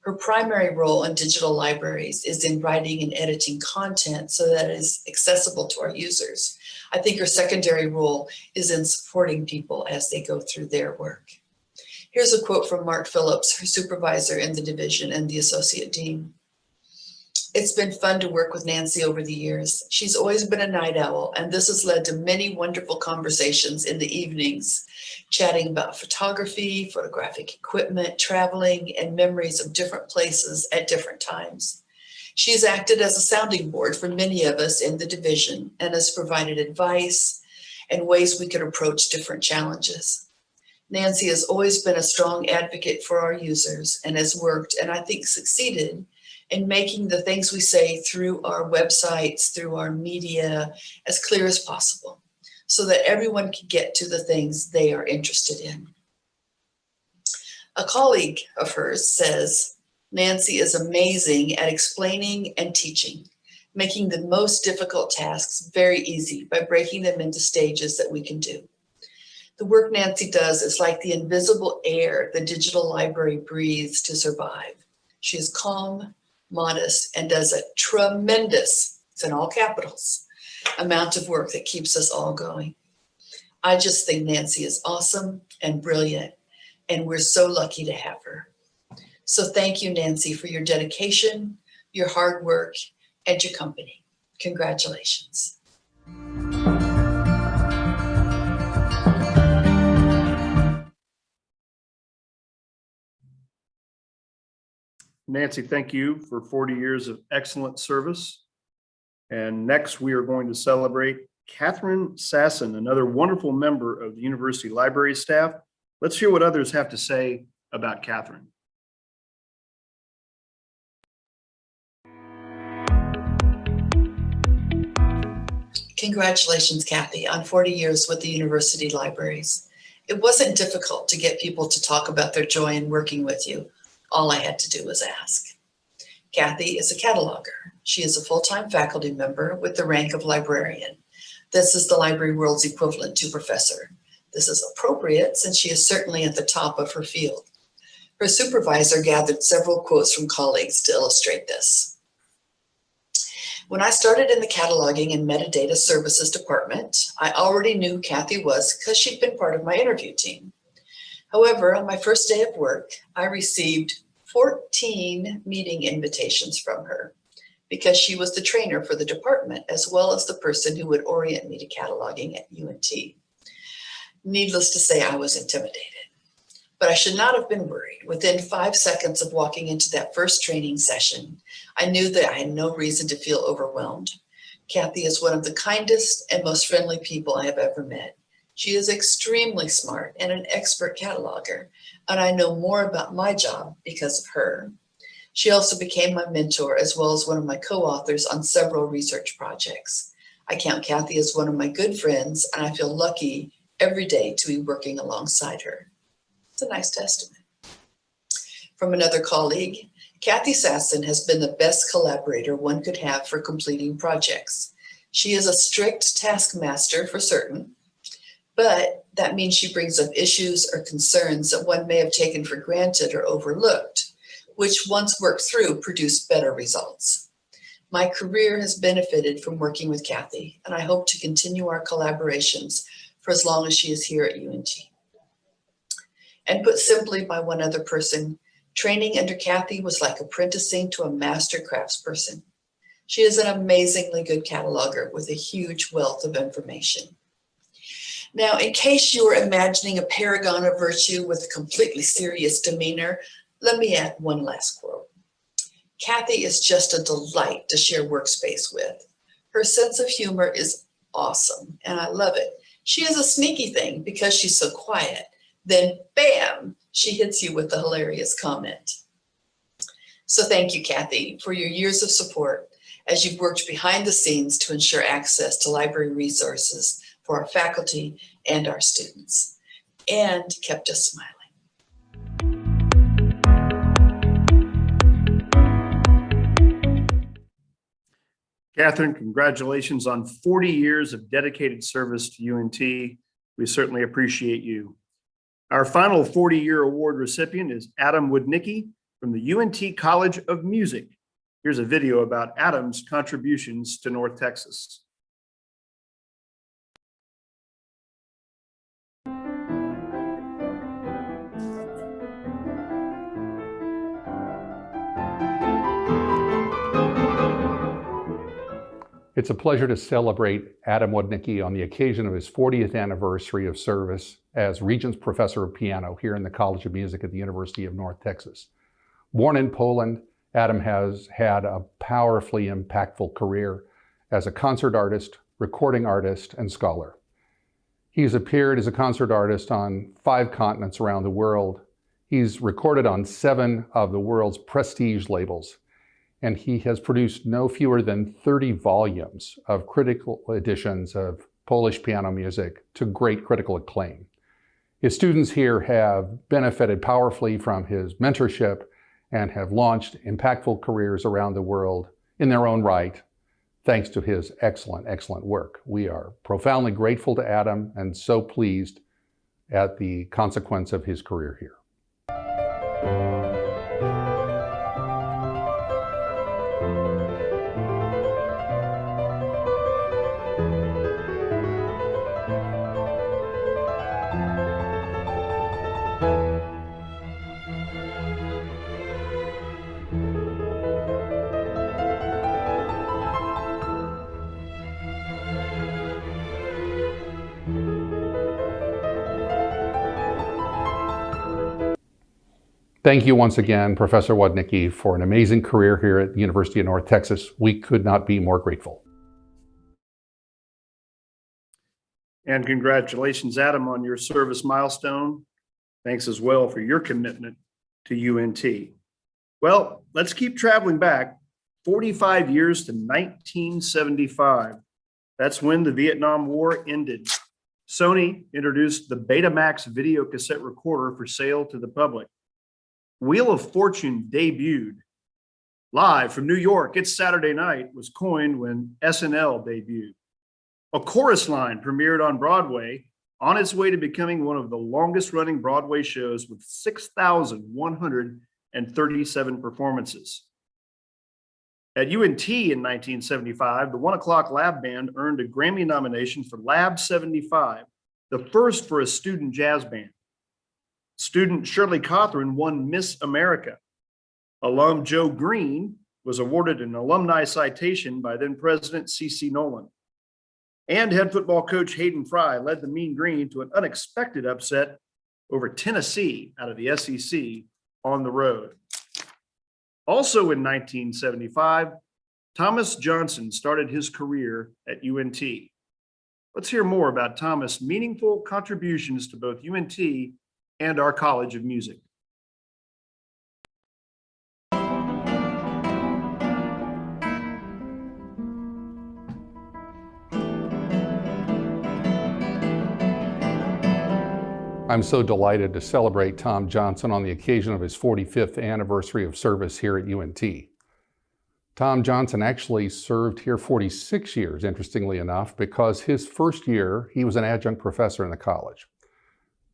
Her primary role in digital libraries is in writing and editing content so that it is accessible to our users. I think her secondary role is in supporting people as they go through their work. Here's a quote from Mark Phillips, her supervisor in the division and the associate dean. It's been fun to work with Nancy over the years. She's always been a night owl, and this has led to many wonderful conversations in the evenings, chatting about photography, photographic equipment, traveling, and memories of different places at different times. She's acted as a sounding board for many of us in the division and has provided advice and ways we could approach different challenges. Nancy has always been a strong advocate for our users and has worked, and I think succeeded, in making the things we say through our websites, through our media, as clear as possible, so that everyone can get to the things they are interested in. A colleague of hers says, Nancy is amazing at explaining and teaching, making the most difficult tasks very easy by breaking them into stages that we can do. The work Nancy does is like the invisible air the digital library breathes to survive. She is calm, modest, and does a tremendous, it's in all capitals, amount of work that keeps us all going. I just think Nancy is awesome and brilliant, and we're so lucky to have her. So thank you, Nancy, for your dedication, your hard work, and your company. Congratulations. Nancy, thank you for 40 years of excellent service. And next, we are going to celebrate Catherine Sassen, another wonderful member of the University Library staff. Let's hear what others have to say about Catherine. Congratulations, Kathy, on 40 years with the University Libraries. It wasn't difficult to get people to talk about their joy in working with you. All I had to do was ask. Kathy is a cataloger. She is a full-time faculty member with the rank of librarian. This is the library world's equivalent to professor. This is appropriate since she is certainly at the top of her field. Her supervisor gathered several quotes from colleagues to illustrate this. When I started in the cataloging and metadata services department, I already knew who Kathy was because she'd been part of my interview team. However, on my first day of work, I received 14 meeting invitations from her because she was the trainer for the department as well as the person who would orient me to cataloging at UNT. Needless to say, I was intimidated, but I should not have been worried. Within 5 seconds of walking into that first training session, I knew that I had no reason to feel overwhelmed. Kathy is one of the kindest and most friendly people I have ever met. She is extremely smart and an expert cataloger, and I know more about my job because of her. She also became my mentor as well as one of my co-authors on several research projects. I count Kathy as one of my good friends, and I feel lucky every day to be working alongside her. It's a nice testament. From another colleague, Kathy Sassen has been the best collaborator one could have for completing projects. She is a strict taskmaster for certain, but that means she brings up issues or concerns that one may have taken for granted or overlooked, which once worked through produced better results. My career has benefited from working with Kathy, and I hope to continue our collaborations for as long as she is here at UNT. And put simply by one other person, training under Kathy was like apprenticing to a master craftsperson. She is an amazingly good cataloger with a huge wealth of information. Now, in case you were imagining a paragon of virtue with a completely serious demeanor, let me add one last quote. Kathy is just a delight to share workspace with. Her sense of humor is awesome, and I love it. She is a sneaky thing because she's so quiet. Then, bam, she hits you with a hilarious comment. So thank you, Kathy, for your years of support as you've worked behind the scenes to ensure access to library resources for our faculty and our students, and kept us smiling. Catherine, congratulations on 40 years of dedicated service to UNT. We certainly appreciate you. Our final 40-year award recipient is Adam Woodnicki from the UNT College of Music. Here's a video about Adam's contributions to North Texas. It's a pleasure to celebrate Adam Woodnicki on the occasion of his 40th anniversary of service as Regents Professor of Piano here in the College of Music at the University of North Texas. Born in Poland, Adam has had a powerfully impactful career as a concert artist, recording artist, and scholar. He's appeared as a concert artist on 5 continents around the world. He's recorded on 7 of the world's prestige labels, and he has produced no fewer than 30 volumes of critical editions of Polish piano music to great critical acclaim. His students here have benefited powerfully from his mentorship and have launched impactful careers around the world in their own right, thanks to his excellent work. We are profoundly grateful to Adam and so pleased at the consequence of his career here. Thank you once again, Professor Woodnicki, for an amazing career here at the University of North Texas. We could not be more grateful. And congratulations, Adam, on your service milestone. Thanks as well for your commitment to UNT. Well, let's keep traveling back 45 years to 1975. That's when the Vietnam War ended. Sony introduced the Betamax video cassette recorder for sale to the public. Wheel of Fortune debuted. Live from New York, It's Saturday Night was coined when SNL debuted. A Chorus Line premiered on Broadway, on its way to becoming one of the longest running Broadway shows with 6,137 performances. At UNT in 1975, the 1 O'Clock Lab Band earned a Grammy nomination for Lab 75, the first for a student jazz band. Student Shirley Cothran won Miss America. Alum Joe Green was awarded an alumni citation by then President C.C. Nolan. And head football coach Hayden Fry led the Mean Green to an unexpected upset over Tennessee out of the SEC on the road. Also in 1975, Thomas Johnson started his career at UNT. Let's hear more about Thomas' meaningful contributions to both UNT and our College of Music. I'm so delighted to celebrate Tom Johnson on the occasion of his 45th anniversary of service here at UNT. Tom Johnson actually served here 46 years, interestingly enough, because his first year, he was an adjunct professor in the college.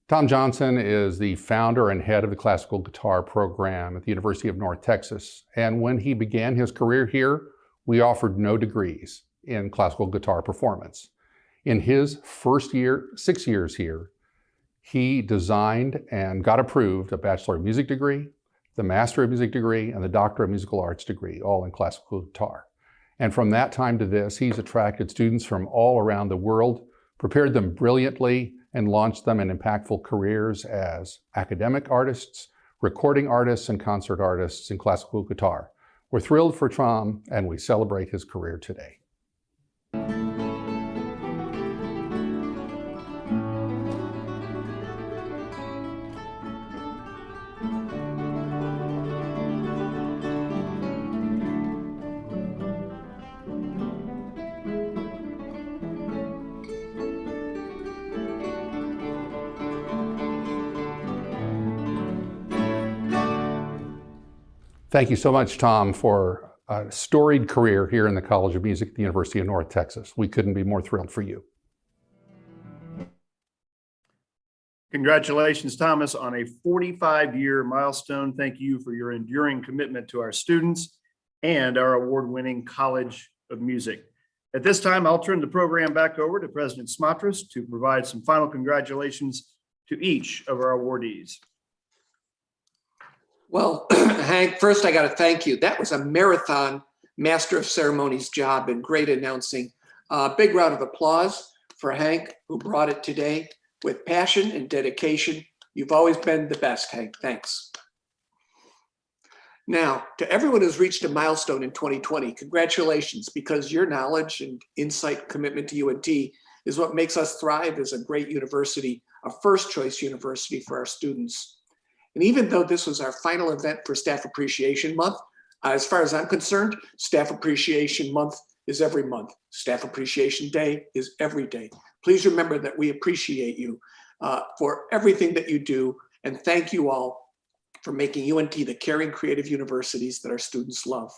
Tom Johnson is the founder and head of the classical guitar program at the University of North Texas. And when he began his career here, we offered no degrees in classical guitar performance. In his first year, 6 years here, he designed and got approved a Bachelor of Music degree, the Master of Music degree, and the Doctor of Musical Arts degree, all in classical guitar. And from that time to this, he's attracted students from all around the world, prepared them brilliantly, and launched them in impactful careers as academic artists, recording artists, and concert artists in classical guitar. We're thrilled for Tom, and we celebrate his career today. Thank you so much, Tom, for a storied career here in the College of Music at the University of North Texas. We couldn't be more thrilled for you. Congratulations, Thomas, on a 45-year milestone. Thank you for your enduring commitment to our students and our award-winning College of Music. At this time, I'll turn the program back over to President Sumatras to provide some final congratulations to each of our awardees. Well, Hank, first I got to thank you. That was a marathon Master of Ceremonies job and great announcing. Big round of applause for Hank, who brought it today with passion and dedication. You've always been the best, Hank. Thanks. Now, to everyone who's reached a milestone in 2020, congratulations, because your knowledge and insight, commitment to UNT is what makes us thrive as a great university, a first choice university for our students. And even though this was our final event for Staff Appreciation Month, as far as I'm concerned, Staff Appreciation Month is every month. Staff Appreciation Day is every day. Please remember that we appreciate you for everything that you do, and thank you all for making UNT the caring, creative universities that our students love.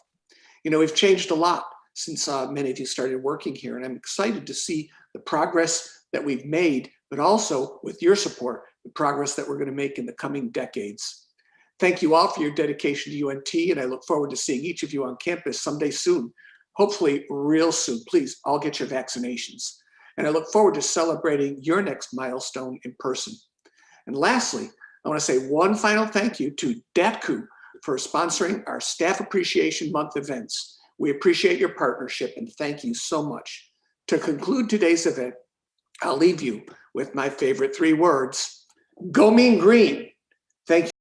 You know, we've changed a lot since many of you started working here, and I'm excited to see the progress that we've made, but also with your support, the progress that we're going to make in the coming decades. Thank you all for your dedication to UNT, and I look forward to seeing each of you on campus someday soon, hopefully real soon. Please all get your vaccinations. And I look forward to celebrating your next milestone in person. And lastly, I want to say one final thank you to DATCU for sponsoring our Staff Appreciation Month events. We appreciate your partnership and thank you so much. To conclude today's event, I'll leave you with my favorite 3 words: go mean green. Thank you.